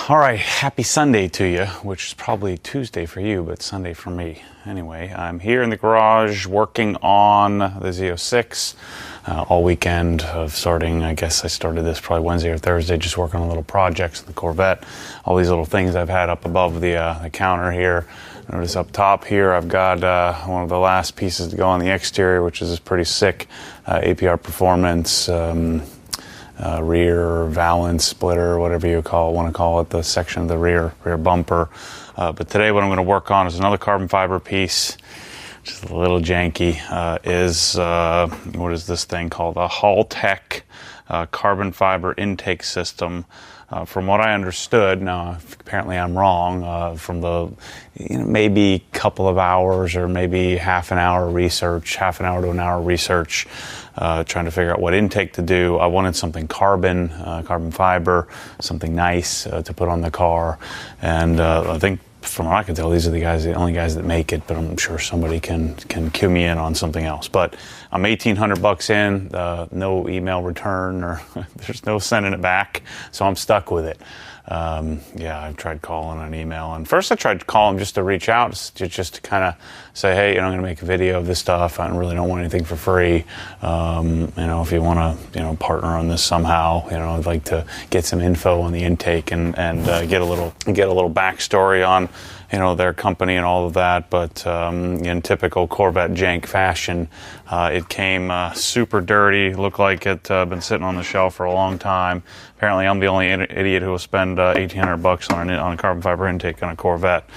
All right, happy Sunday to you, which is probably Tuesday for you, but Sunday for me. Anyway, I'm here in the garage working on the Z06 all weekend of starting. I guess I started this probably Wednesday or Thursday, just working on little projects in the Corvette. All these little things I've had up above the counter here. Notice up top here, I've got one of the last pieces to go on the exterior, which is this pretty sick APR Performance rear valance splitter, whatever you want to call it, the section of the rear bumper. But today what I'm going to work on is another carbon fiber piece, just a little janky, what is this thing called? A Halltech carbon fiber intake system. From what I understood, now apparently I'm wrong, from the maybe couple of hours or maybe half an hour to an hour research, trying to figure out what intake to do. I wanted something carbon fiber, something nice to put on the car, and I think from what I can tell, these are the only guys that make it, but I'm sure somebody can cue me in on something else. But I'm $1,800 in, no email return, or there's no sending it back, so I'm stuck with it. Yeah, I've tried calling an email, and first I tried to call them just to reach out, just to kind of say, hey, I'm going to make a video of this stuff. I really don't want anything for free. If you want to, partner on this somehow, I'd like to get some info on the intake and get a little backstory on, their company and all of that. But in typical Corvette jank fashion, it came super dirty. Looked like it been sitting on the shelf for a long time. Apparently, I'm the only idiot who will spend $1,800 on a carbon fiber intake on a Corvette.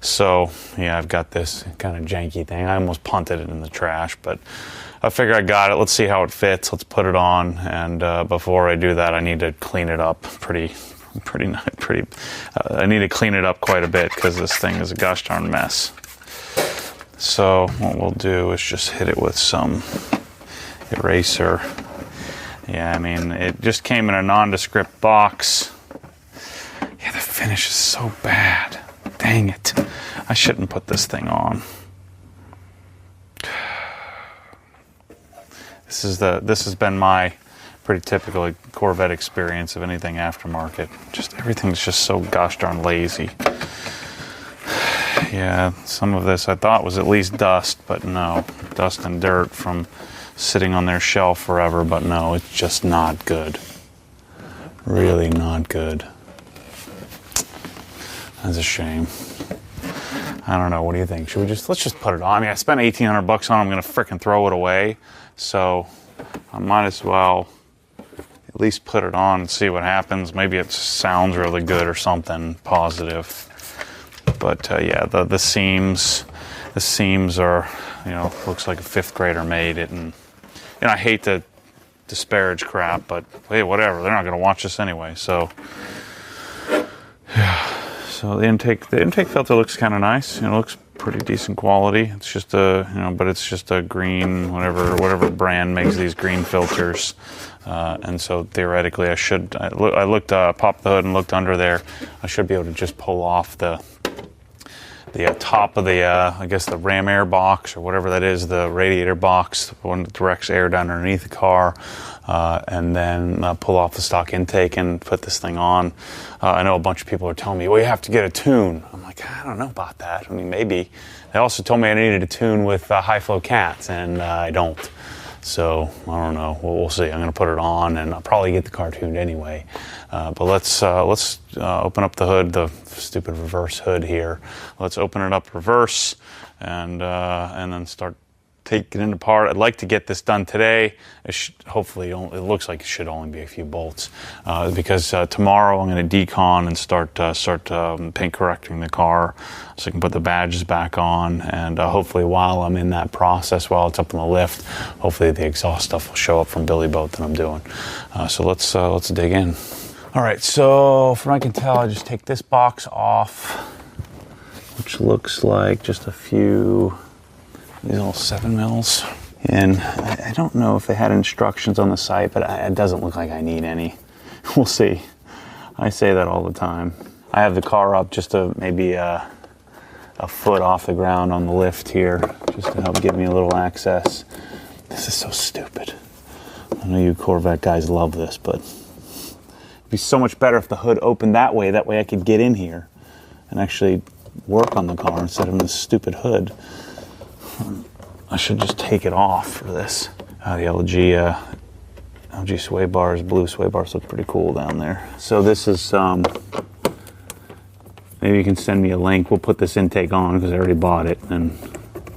So yeah, I've got this kind of janky thing. I almost punted it in the trash, but I figure I got it. Let's see how it fits. Let's put it on, and before I do that, I need to clean it up I need to clean it up quite a bit because this thing is a gosh darn mess. So what we'll do is just hit it with some eraser. Yeah, I mean, it just came in a nondescript box. Yeah, the finish is so bad. Dang it. I shouldn't put this thing on. This has been my pretty typical Corvette experience of anything aftermarket. Everything's just so gosh darn lazy. Yeah, some of this I thought was at least dust, but no. Dust and dirt from sitting on their shelf forever, but no, it's just not good. Really not good. That's a shame. I don't know, what do you think? Let's just put it on. I mean, I spent $1,800 on it, I'm gonna frickin' throw it away. So I might as well at least put it on and see what happens. Maybe it sounds really good or something positive. But yeah, the seams are, looks like a fifth grader made it, and I hate to disparage crap, but hey, whatever. They're not going to watch this anyway. So yeah. So the intake filter looks kind of nice. It looks pretty decent quality. It's just but it's just a green, whatever brand makes these green filters. And so theoretically, I popped the hood and looked under there. I should be able to just pull off the top of the, I guess the ram air box or whatever that is, the radiator box, the one that directs air down underneath the car, and then pull off the stock intake and put this thing on. I know a bunch of people are telling me, well, you have to get a tune. I'm like, I don't know about that. I mean, maybe. They also told me I needed a tune with high flow cats, and I don't. So I don't know. We'll see. I'm going to put it on, and I'll probably get the car tuned anyway. But let's open up the hood, the stupid reverse hood here. Let's open it up reverse, and then start taking it apart. I'd like to get this done today. Hopefully, it looks like it should only be a few bolts, because tomorrow I'm going to decon and start paint correcting the car, so I can put the badges back on. And hopefully, while I'm in that process, while it's up on the lift, hopefully the exhaust stuff will show up from Billy Boat that I'm doing. So let's dig in. All right. So from what I can tell, I just take this box off, which looks like just a few. These little 7 mils. And I don't know if they had instructions on the site, but it doesn't look like I need any. We'll see. I say that all the time. I have the car up just maybe a foot off the ground on the lift here, just to help give me a little access. This is so stupid. I know you Corvette guys love this, but It'd be so much better if the hood opened that way. That way I could get in here and actually work on the car instead of this stupid hood. I should just take it off for this. The LG sway bars, blue sway bars look pretty cool down there. So this is, maybe you can send me a link. We'll put this intake on because I already bought it and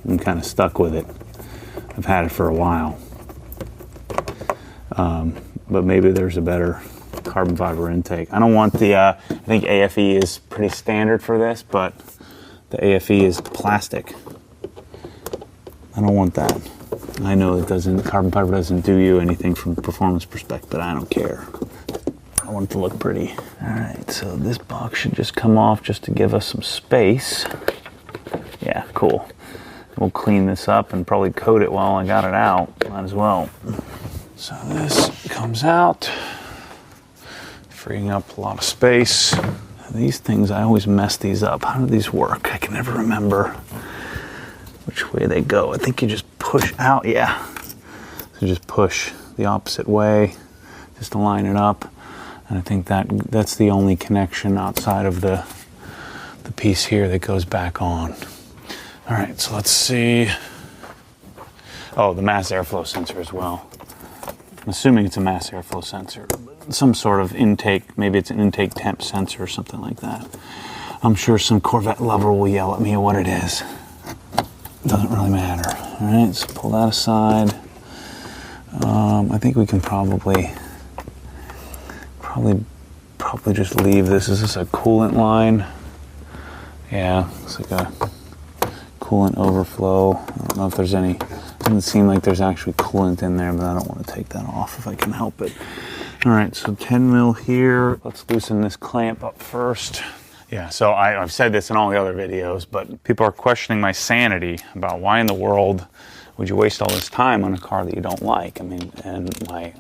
I'm kind of stuck with it. I've had it for a while. But maybe there's a better carbon fiber intake. I don't want the, I think AFE is pretty standard for this, but the AFE is plastic. I don't want that. I know it doesn't, carbon fiber doesn't do you anything from a performance perspective, but I don't care. I want it to look pretty. All right, so this box should just come off just to give us some space. Yeah, cool. We'll clean this up and probably coat it while I got it out. Might as well. So this comes out, freeing up a lot of space. These things, I always mess these up. How do these work? I can never remember which way they go. I think you just push out, yeah. So just push the opposite way, just to line it up. And I think that's the only connection outside of the piece here that goes back on. All right, so let's see. Oh, the mass airflow sensor as well. I'm assuming it's a mass airflow sensor. Some sort of intake, maybe it's an intake temp sensor or something like that. I'm sure some Corvette lover will yell at me at what it is. Doesn't really matter. All right, so pull that aside. I think we can probably just leave this. Is this a coolant line? Yeah, it's like a coolant overflow. I don't know if there's any, doesn't seem like there's actually coolant in there, but I don't want to take that off if I can help it. All right, so 10 mil here. Let's loosen this clamp up first. Yeah, so I've said this in all the other videos, but people are questioning my sanity about why in the world would you waste all this time on a car that you don't like? I mean, and my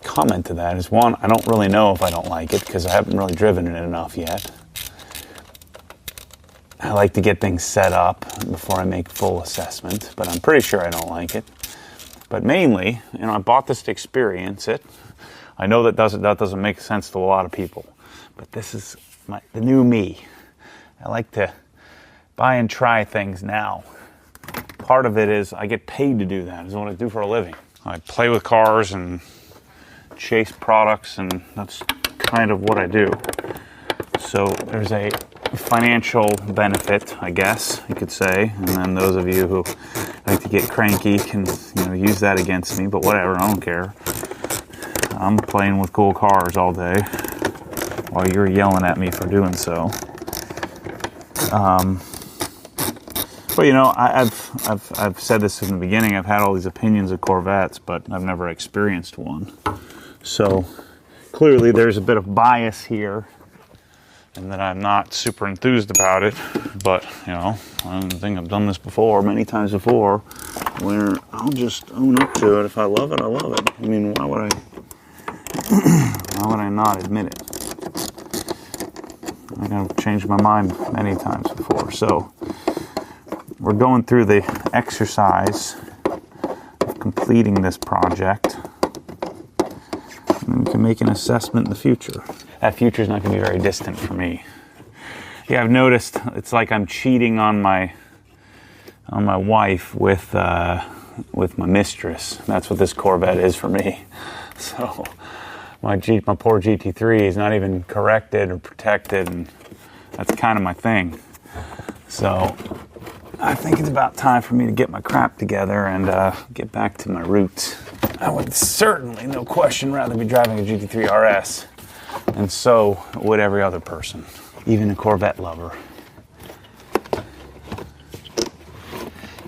comment to that is, one, I don't really know if I don't like it because I haven't really driven it enough yet. I like to get things set up before I make full assessment, but I'm pretty sure I don't like it. But mainly, you know, I bought this to experience it. I know that doesn't make sense to a lot of people, but this is the new me. I like to buy and try things now. Part of it is I get paid to do that. Is what I do for a living. I play with cars and chase products, and that's kind of what I do. So there's a financial benefit, I guess you could say, and then those of you who like to get cranky can, you know, use that against me, but whatever, I don't care. I'm playing with cool cars all day while you're yelling at me for doing so. But you know, I've said this in the beginning, I've had all these opinions of Corvettes, but I've never experienced one. So clearly there's a bit of bias here, and that I'm not super enthused about it. But you know, I think I've done this before, many times before, where I'll just own up to it. If I love it, I love it. I mean, why would I not admit it? I've changed my mind many times before. So we're going through the exercise of completing this project, and we can make an assessment in the future. That future is not going to be very distant for me. Yeah, I've noticed it's like I'm cheating on my wife with my mistress. That's what this Corvette is for me. So my poor GT3 is not even corrected or protected, and that's kind of my thing. So I think it's about time for me to get my crap together and get back to my roots. I would certainly, no question, rather be driving a GT3 RS, and so would every other person, even a Corvette lover.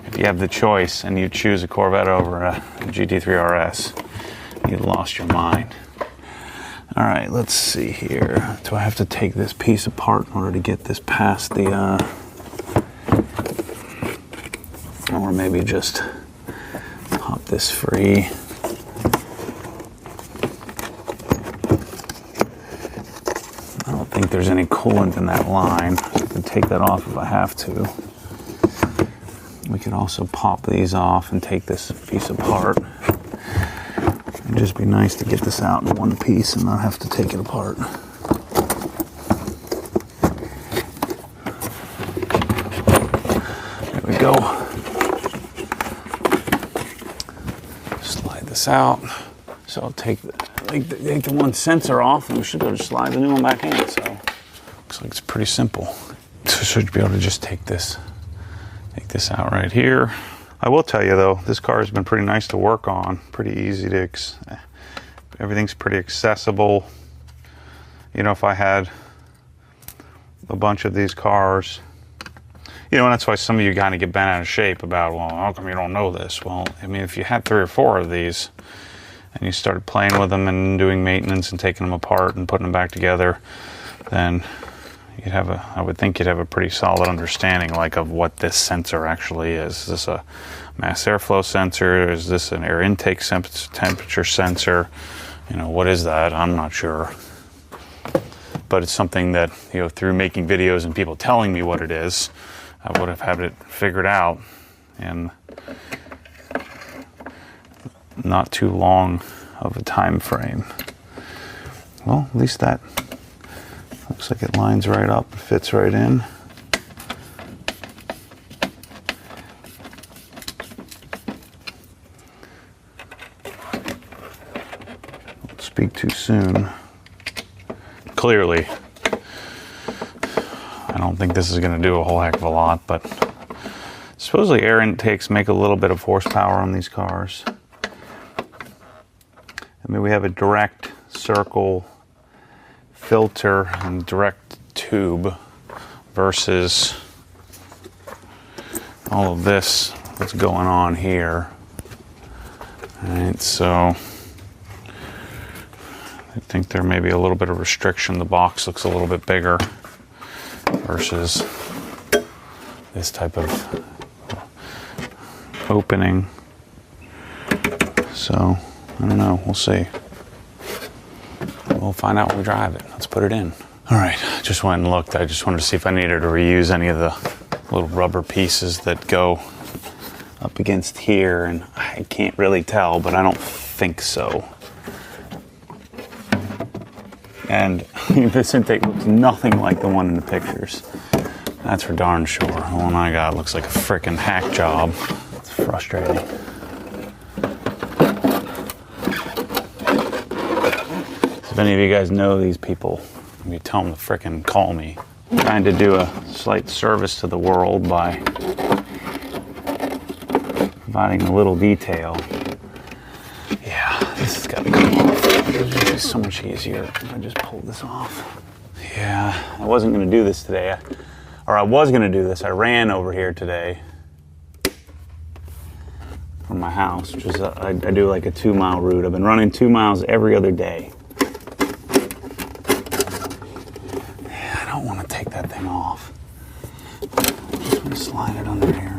If you have the choice and you choose a Corvette over a GT3 RS, you've lost your mind. All right, let's see here. Do I have to take this piece apart in order to get this past the, or maybe just pop this free? I don't think there's any coolant in that line. I can take that off if I have to. We could also pop these off and take this piece apart It'd just be nice to get this out in one piece and not have to take it apart. There we go. Slide this out. So I'll take the one sensor off, and we should be able to slide the new one back in. So looks like it's pretty simple. So should be able to just take this out right here. I will tell you though, this car has been pretty nice to work on. Pretty easy to, everything's pretty accessible. You know, if I had a bunch of these cars, you know, and that's why some of you kind of get bent out of shape about, well, how come you don't know this? Well, I mean, if you had 3 or 4 of these and you started playing with them and doing maintenance and taking them apart and putting them back together, then you'd have I would think you'd have a pretty solid understanding like of what this sensor actually is. Is this a mass airflow sensor? Is this an air intake temperature sensor? You know, what is that? I'm not sure. But it's something that, you know, through making videos and people telling me what it is, I would have had it figured out in not too long of a time frame. Well, at least that looks like it lines right up, fits right in. Don't speak too soon. Clearly, I don't think this is going to do a whole heck of a lot, but supposedly air intakes make a little bit of horsepower on these cars. I mean, we have a direct circle filter and direct tube versus all of this that's going on here. All right, so I think there may be a little bit of restriction. The box looks a little bit bigger versus this type of opening. So I don't know, we'll see. We'll find out when we drive it. Let's put it in. All right, just went and looked. I just wanted to see if I needed to reuse any of the little rubber pieces that go up against here, and I can't really tell, but I don't think so. And this intake looks nothing like the one in the pictures. That's for darn sure. The one I got looks like a frickin' hack job. It's frustrating. If any of you guys know these people, you tell them to frickin' call me. I'm trying to do a slight service to the world by providing a little detail. Yeah, this has got to come off. It's just so much easier if I just pull this off. Yeah, I wasn't going to do this today. I was going to do this. I ran over here today from my house, which is I do like a 2-mile route. I've been running 2 miles every other day. I don't want to take that thing off. I'm just going to slide it under here.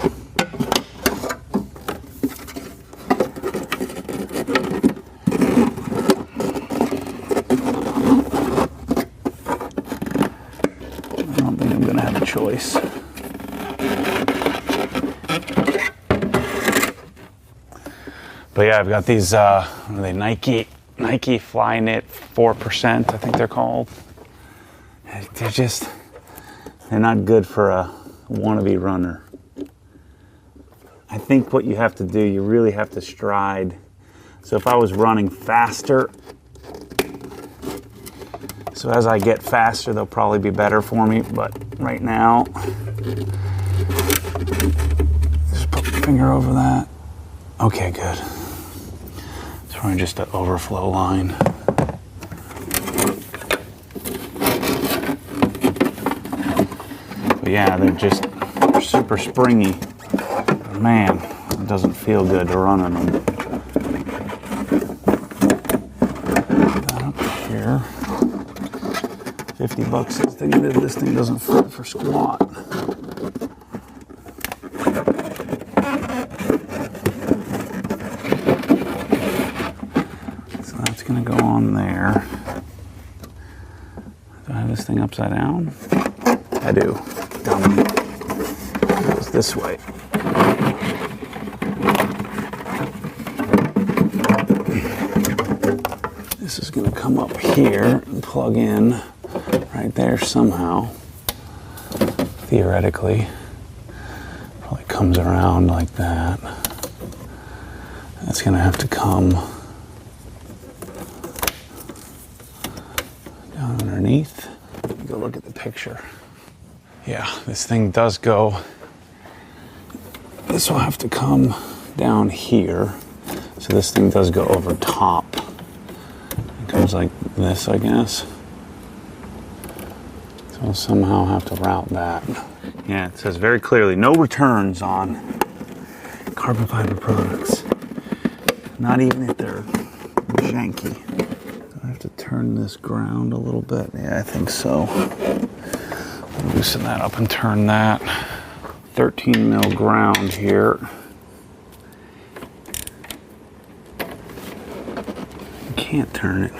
I don't think I'm going to have a choice. But yeah, I've got these, what are they, Nike Flyknit 4%, I think they're called. They're not good for a wannabe runner. I think what you have to do, you really have to stride. So if I was running faster, so as I get faster, they'll probably be better for me. But right now, just put my finger over that. Okay, good. It's probably just an overflow line. But yeah, they're super springy. Man, it doesn't feel good to run on them. Up here, $50. This thing doesn't fit for squat. So that's gonna go on there. Do I have this thing upside down? I do. It goes this way. going to come up here and plug in right there somehow. Theoretically, probably comes around like that. That's going to have to come down underneath. Go look at the picture. Yeah, this thing does go. This will have to come down here. So this thing does go over top. It comes like this, I guess. So we'll somehow have to route that. Yeah, it says very clearly, no returns on carbon fiber products. Not even if they're janky. Do I have to turn this ground a little bit? Yeah, I think so. Loosen that up and turn that. 13 mil ground here. Can't turn it.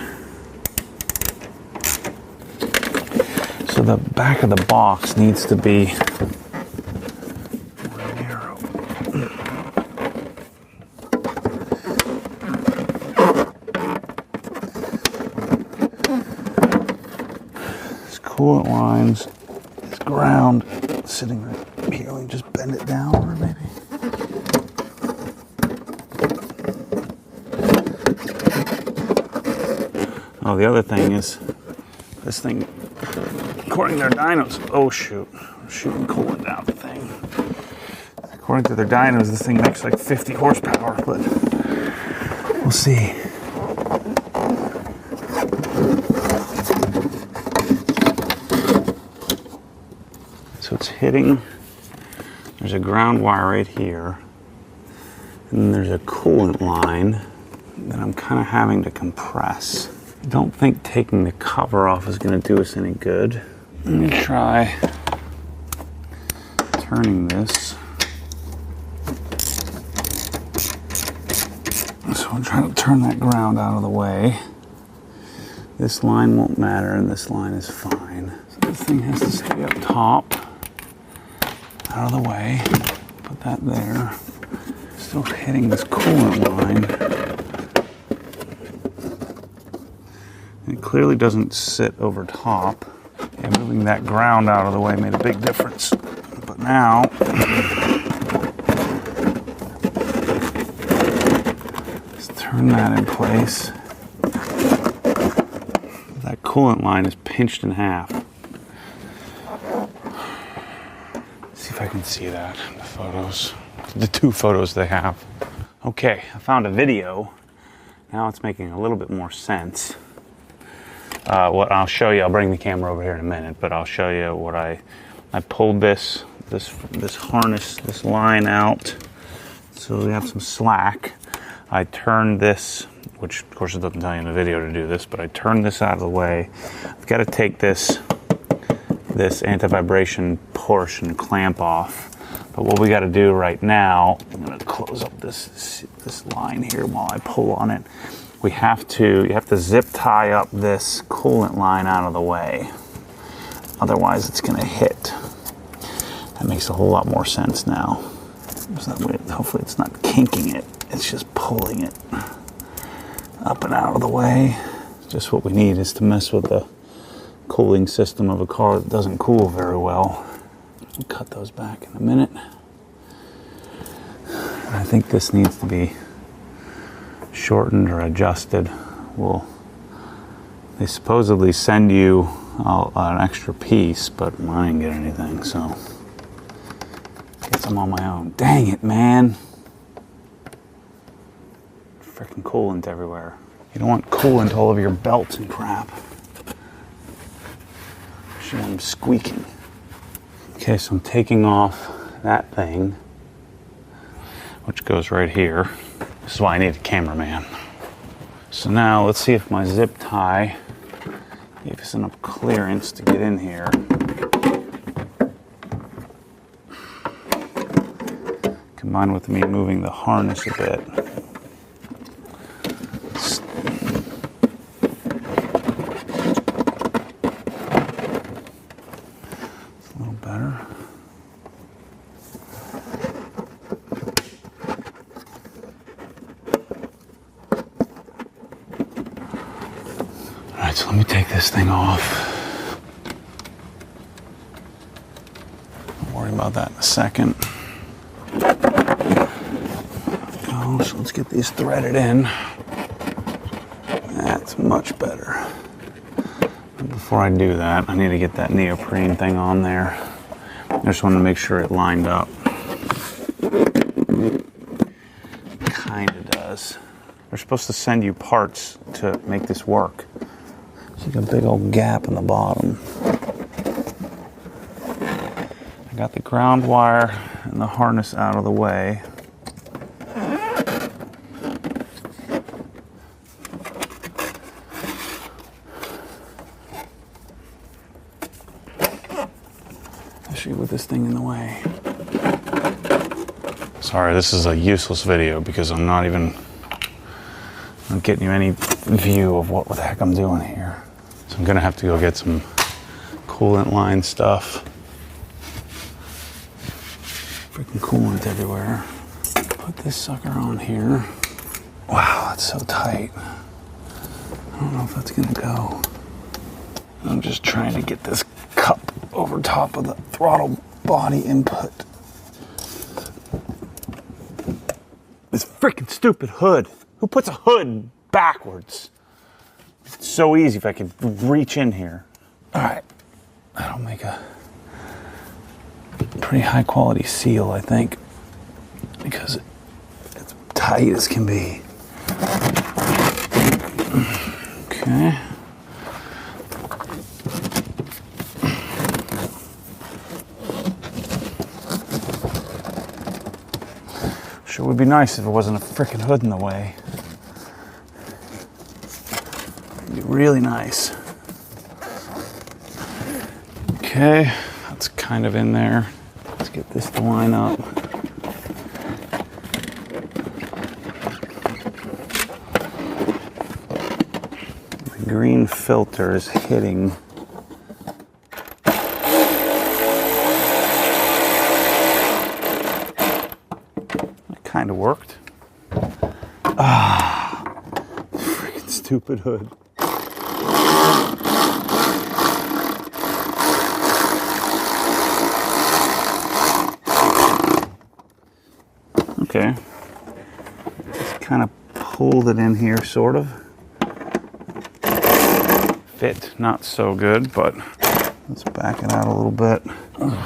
So the back of the box needs to be more narrow. This coolant lines, this ground sitting right here. Let me just bend it down or maybe. Oh, the other thing is, this thing, according to their dynos, oh shoot, I'm shooting coolant down the thing. According to their dynos, this thing makes like 50 horsepower, but we'll see. So it's hitting, there's a ground wire right here, and then there's a coolant line that I'm kind of having to compress. I don't think taking the cover off is going to do us any good. Let me try turning this. So I'm trying to turn that ground out of the way. This line won't matter and this line is fine. So this thing has to stay up top, out of the way. Put that there. Still hitting this coolant line. It clearly doesn't sit over top. Yeah, moving that ground out of the way made a big difference. But now, let's turn that in place. That coolant line is pinched in half. Let's see if I can see that in the photos. The two photos they have. Okay, I found a video. Now it's making a little bit more sense. What I'll show you, I'll bring the camera over here in a minute, but I'll show you what I pulled this harness, this line out, so we have some slack. I turned this, which of course it doesn't tell you in the video to do this, but I turned this out of the way. I've got to take this anti-vibration portion clamp off. But what we got to do right now, I'm going to close up this line here while I pull on it. You have to zip tie up this coolant line out of the way. Otherwise it's going to hit. That makes a whole lot more sense now. So that way, hopefully it's not kinking it. It's just pulling it up and out of the way. Just what we need is to mess with the cooling system of a car that doesn't cool very well. We'll cut those back in a minute. I think this needs to be shortened or adjusted. They supposedly send you an extra piece, but I didn't get anything, so get some on my own. Dang it, man. Freaking coolant everywhere. You don't want coolant all over your belts and crap. You want them squeaking. Okay, so I'm taking off that thing, which goes right here. This is why I need a cameraman. So now let's see if my zip tie gave us enough clearance to get in here. Combined with me moving the harness a bit. right, so let me take this thing off. Don't worry about that in a second. Go, so let's get these threaded in. That's much better. But before I do that, I need to get that neoprene thing on there. I just want to make sure it lined up. Kinda does. They're supposed to send you parts to make this work. It's like a big old gap in the bottom. I got the ground wire and the harness out of the way. With this thing in the way. Sorry, this is a useless video because I'm not getting you any view of what the heck I'm doing here. So I'm gonna have to go get some coolant line stuff. Freaking coolant everywhere. Put this sucker on here. Wow, that's so tight. I don't know if that's gonna go. I'm just trying to get this cup over top of the throttle body input. This freaking stupid hood. Who puts a hood backwards? It's so easy if I could reach in here. All right, that'll make a pretty high quality seal, I think, because it's tight as can be. Okay. Sure would be nice if it wasn't a freaking hood in the way. It'd be really nice. Okay, that's kind of in there. Let's get this to line up. The green filter is hitting. Kind of worked. Ah, freaking stupid hood. Okay. Just kind of pulled it in here, sort of. Fit not so good, but let's back it out a little bit.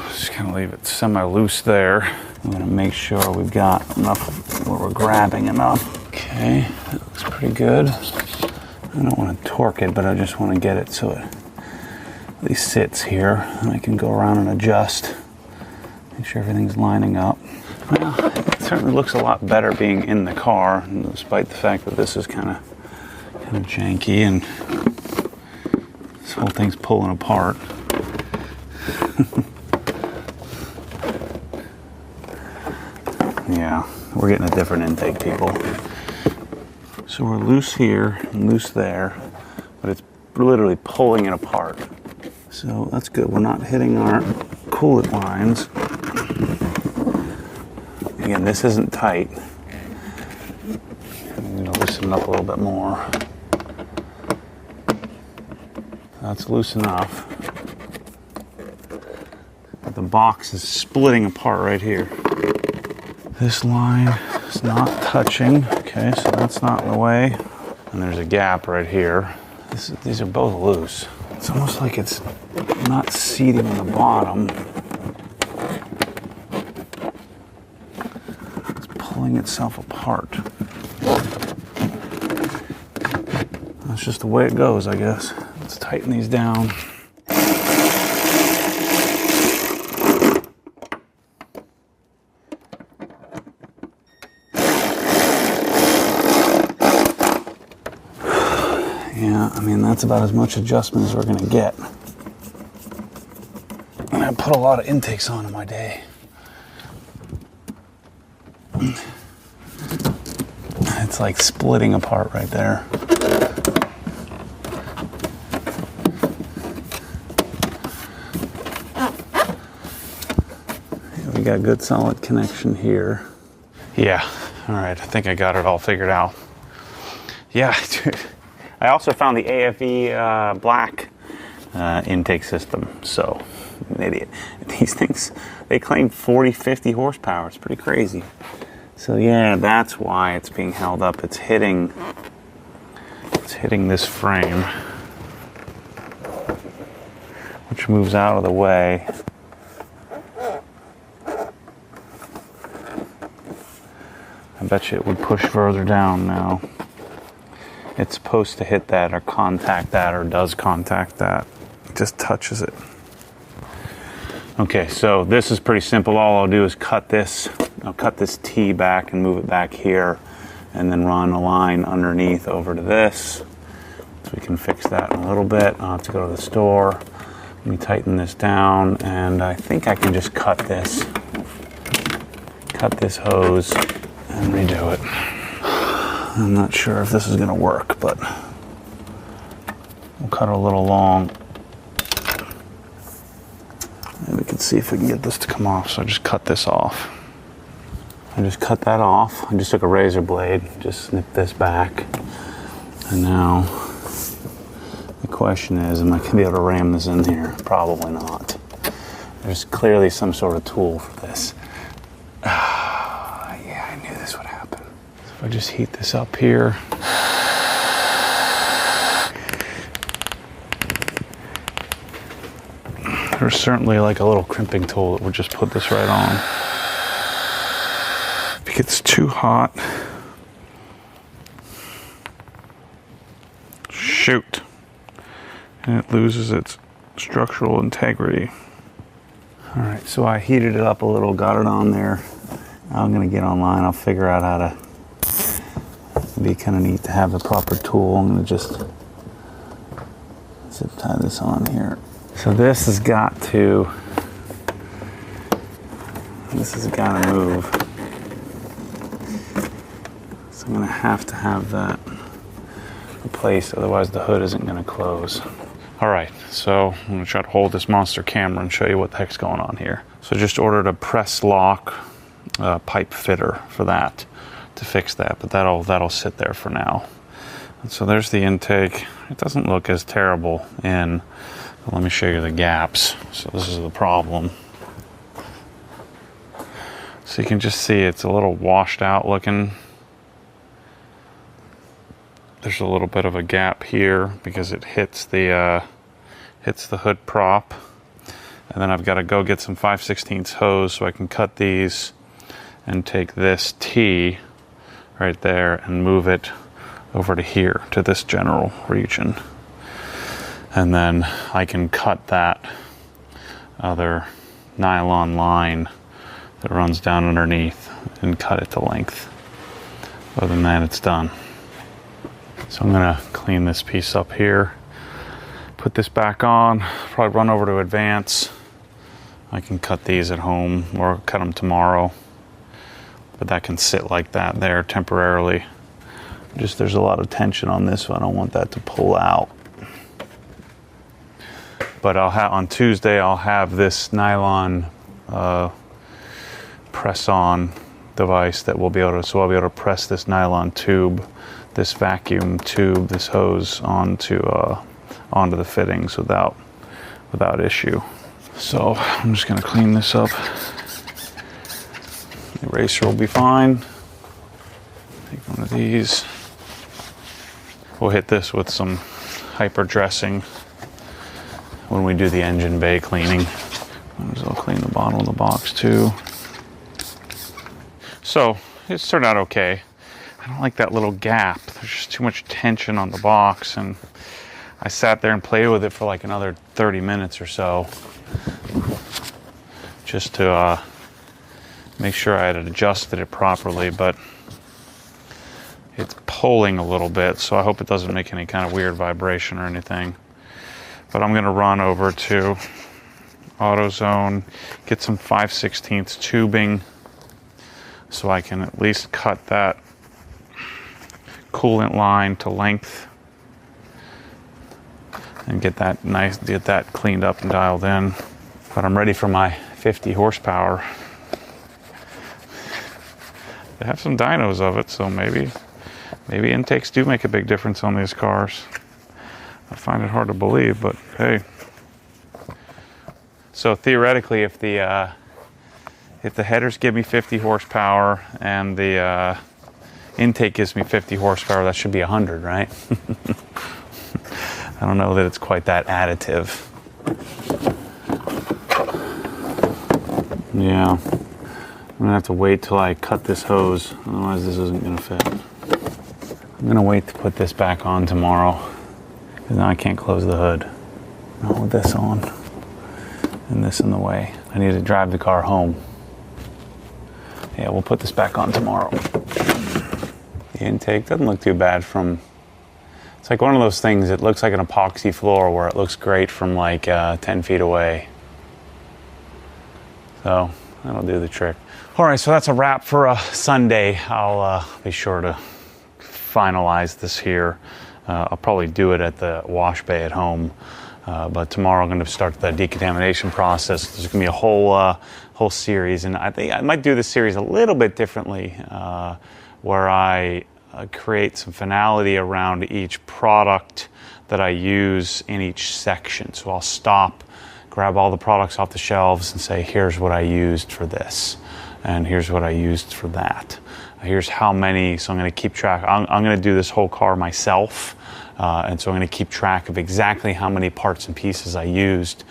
Just gonna leave it semi-loose there. I'm gonna make sure we've got enough where we're grabbing enough. Okay, that looks pretty good. I don't want to torque it, but I just want to get it so it at least sits here, and I can go around and adjust. Make sure everything's lining up. Well, it certainly looks a lot better being in the car, despite the fact that this is kind of janky and this whole thing's pulling apart. Yeah, we're getting a different intake, people. So we're loose here and loose there, but it's literally pulling it apart. So that's good. We're not hitting our coolant lines. Again, this isn't tight. I'm going to loosen it up a little bit more. That's loose enough. But the box is splitting apart right here. This line is not touching. Okay, so that's not in the way. And there's a gap right here. These are both loose. It's almost like it's not seating in the bottom. It's pulling itself apart. That's just the way it goes, I guess. Let's tighten these down. Yeah, I mean, that's about as much adjustment as we're going to get. And I put a lot of intakes on in my day. It's like splitting apart right there. Yeah, we got good solid connection here. Yeah, all right, I think I got it all figured out. Yeah, dude. I also found the AFE black intake system. So, I'm an idiot. These things, they claim 40, 50 horsepower. It's pretty crazy. So yeah, that's why it's being held up. It's hitting this frame, which moves out of the way. I bet you it would push further down now. It's supposed to hit that or contact that, or does contact that. It just touches it. Okay, so this is pretty simple. All I'll do is cut this. I'll cut this T back and move it back here, and then run a line underneath over to this. So we can fix that in a little bit. I'll have to go to the store. Let me tighten this down, and I think I can just cut this hose and redo it. I'm not sure if this is gonna work, but we'll cut it a little long. Maybe we can see if we can get this to come off. So I just cut this off. I just cut that off. I just took a razor blade, just snipped this back. And now the question is, am I gonna be able to ram this in here? Probably not. There's clearly some sort of tool for this. Yeah, I knew this would happen. So if I just heat this up here. There's certainly like a little crimping tool that would just put this right on. If it gets too hot, shoot, and it loses its structural integrity. All right, so I heated it up a little, got it on there. I'm gonna get online, I'll figure out how to, it'd be kind of neat to have the proper tool. I'm gonna just zip tie this on here. So this has got to move. So I'm gonna have to have that replaced, otherwise the hood isn't gonna close. All right, so I'm gonna try to hold this monster camera and show you what the heck's going on here. So just ordered a press lock pipe fitter for that, to fix that, but that'll sit there for now. And so there's the intake. It doesn't look as terrible in. Let me show you the gaps. So this is the problem. So you can just see it's a little washed out looking. There's a little bit of a gap here because it hits the hood prop. And then I've got to go get some 5/16 hose so I can cut these and take this T right there and move it over to here, to this general region. And then I can cut that other nylon line that runs down underneath and cut it to length. Other than that, it's done. So I'm gonna clean this piece up here, put this back on, probably run over to Advance. I can cut these at home or cut them tomorrow, but that can sit like that there temporarily. Just there's a lot of tension on this one. I don't want that to pull out. But on Tuesday, I'll have this nylon press-on device that we'll be able to, so I'll be able to press this nylon tube, this vacuum tube, this hose onto the fittings without issue. So I'm just gonna clean this up. The eraser will be fine. Take one of these. We'll hit this with some hyper dressing when we do the engine bay cleaning. I'll clean the bottom of the box too. So it's turned out okay. I don't like that little gap. There's just too much tension on the box, and I sat there and played with it for like another 30 minutes or so just to make sure I had adjusted it properly, but it's pulling a little bit, so I hope it doesn't make any kind of weird vibration or anything. But I'm gonna run over to AutoZone, get some 5/16 tubing so I can at least cut that coolant line to length and get that cleaned up and dialed in. But I'm ready for my 50 horsepower. They have some dynos of it, so maybe Maybe intakes do make a big difference on these cars. I find it hard to believe, but hey. So theoretically, if the headers give me 50 horsepower and the intake gives me 50 horsepower, that should be 100, right? I don't know that it's quite that additive. Yeah, I'm gonna have to wait till I cut this hose, otherwise this isn't gonna fit. I'm gonna wait to put this back on tomorrow, because now I can't close the hood. Not with this on, and this in the way. I need to drive the car home. Yeah, we'll put this back on tomorrow. The intake doesn't look too bad from, it's like one of those things, it looks like an epoxy floor where it looks great from like 10 feet away. So that'll do the trick. All right, so that's a wrap for Sunday. I'll be sure to finalize this here. I'll probably do it at the wash bay at home. But tomorrow I'm going to start the decontamination process. There's going to be a whole series, and I think I might do this series a little bit differently, where I create some finality around each product that I use in each section. So I'll stop, grab all the products off the shelves and say, here's what I used for this, and here's what I used for that. Here's how many, so I'm going to keep track. I'm going to do this whole car myself, and so I'm going to keep track of exactly how many parts and pieces I used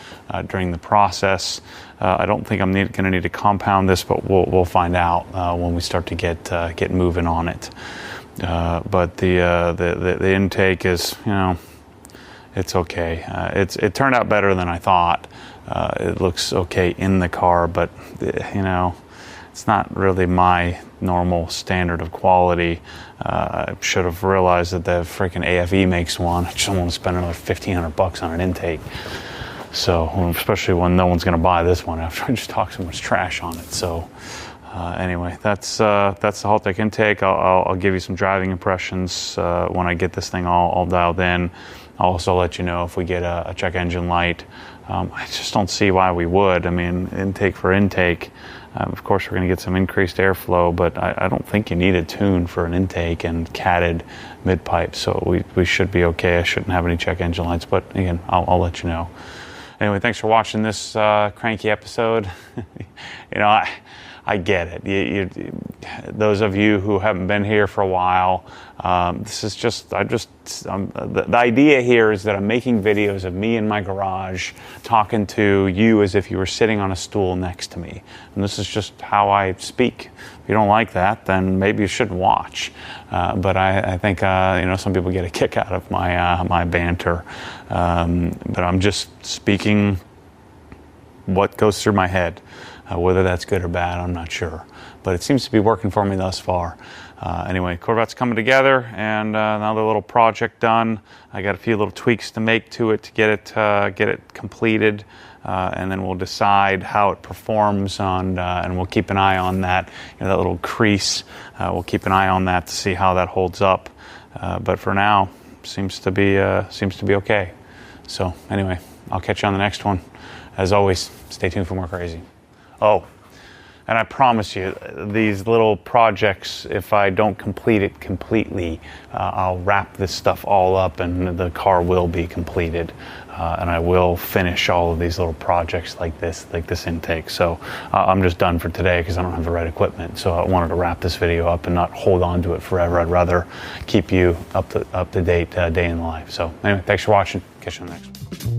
during the process. I don't think I'm going to need to compound this, but we'll find out when we start to get moving on it. But the intake is, you know, it's okay. It turned out better than I thought. It looks okay in the car, but you know, it's not really my normal standard of quality. I should have realized that the freaking AFE makes one. I just don't want to spend another $1,500 on an intake. So, especially when no one's going to buy this one after I just talk so much trash on it. So, anyway, that's the Halltech intake. I'll give you some driving impressions when I get this thing all dialed in. I'll also let you know if we get a check engine light. I just don't see why we would. I mean, intake for intake. Of course, we're going to get some increased airflow, but I don't think you need a tune for an intake and catted mid-pipe, so we should be okay. I shouldn't have any check engine lights, but again, I'll let you know. Anyway, thanks for watching this cranky episode. You know, I get it. Those of you who haven't been here for a while, this is just, the idea here is that I'm making videos of me in my garage talking to you as if you were sitting on a stool next to me. And this is just how I speak. If you don't like that, then maybe you shouldn't watch. But I think, you know, some people get a kick out of my banter. But I'm just speaking what goes through my head. Whether that's good or bad, I'm not sure. But it seems to be working for me thus far. Anyway, Corvette's coming together, and another little project done. I got a few little tweaks to make to it to get it completed, and then we'll decide how it performs and we'll keep an eye on that. You know, that little crease. We'll keep an eye on that to see how that holds up. But for now, seems to be okay. So anyway, I'll catch you on the next one. As always, stay tuned for more crazy. Oh, and I promise you, these little projects, if I don't complete it completely, I'll wrap this stuff all up and the car will be completed. And I will finish all of these little projects like this intake. So I'm just done for today because I don't have the right equipment. So I wanted to wrap this video up and not hold on to it forever. I'd rather keep you up to date day in the life. So anyway, thanks for watching. Catch you on the next one.